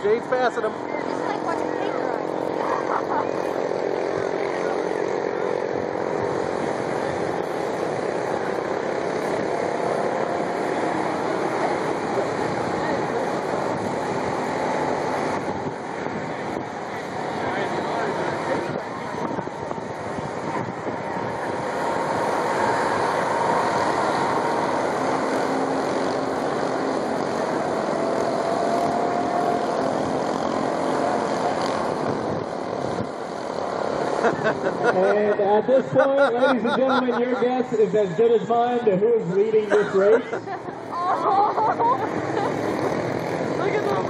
Jade's passing him. This is like watching paint dry. And at this point, ladies and gentlemen, your guess is as good as mine to who is leading this race. Oh. Look at that.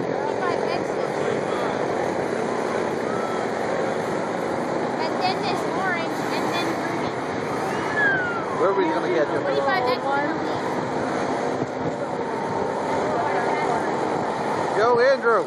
25 exits. And then this orange, and then green. Where are we going to get you? 25 exits. Go, Andrew.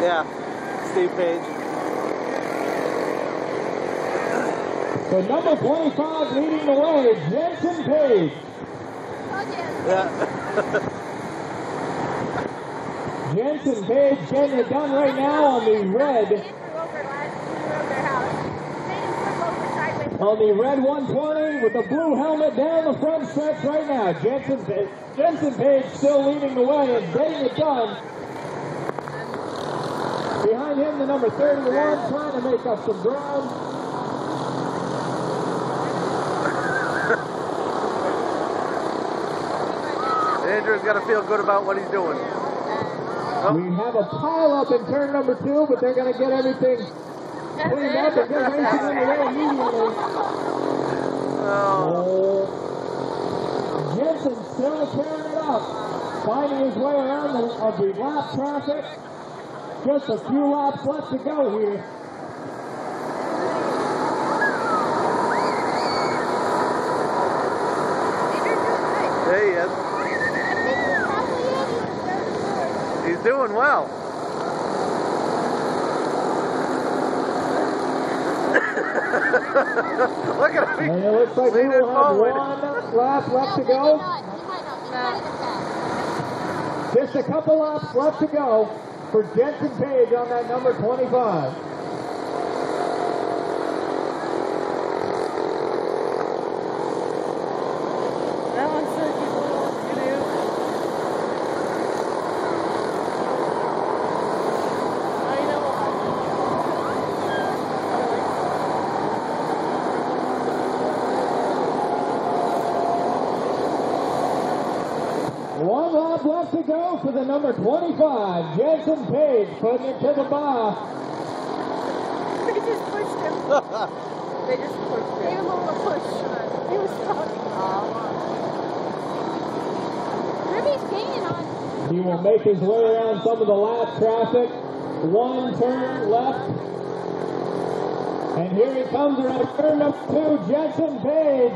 Yeah, Steve Page. So number 25 leading the way, Jensen Page. Yeah. Jensen Page getting it done right now on the red. On the red 120 with the blue helmet down the front stretch right now. Jensen Page still leading the way and getting it done. Behind him, the number 31, trying to make up some ground. Andrew's got to feel good about what he's doing. Oh. We have a pile-up in turn number 2, but they're going to get everything cleaned up and get racing in the way immediately. Jensen still tearing it up, finding his way around the lap traffic. Just a few laps left to go here. There he is. He's doing well. Look at him. And it looks like we will have one lap left to go. Just a couple laps left to go for Jensen Page on that number 25. That one's so cute. One lap left to go for the number 25, Jensen Page, putting it to the bar. They just pushed him. They just pushed him. Gave him a little push. He was stuck. Ruby's gaining on. He will make his way around some of the lap traffic. One turn left. And here he comes around turn number 2, Jensen Page.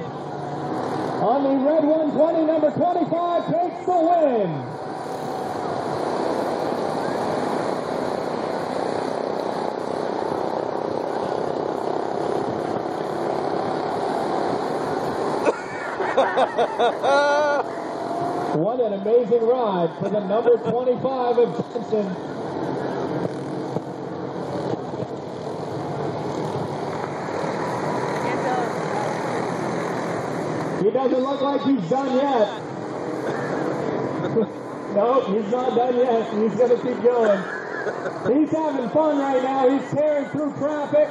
On the red 120, number 25 takes the win. What an amazing ride for the number 25 of Jensen. He doesn't look like he's done yet. No, he's not done yet. He's going to keep going. He's having fun right now. He's tearing through traffic.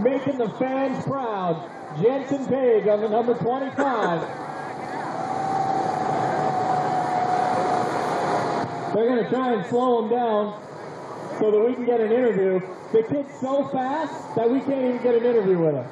Making the fans proud. Jensen Page on the number 25. They're going to try and slow him down so that we can get an interview. The kid's so fast that we can't even get an interview with him.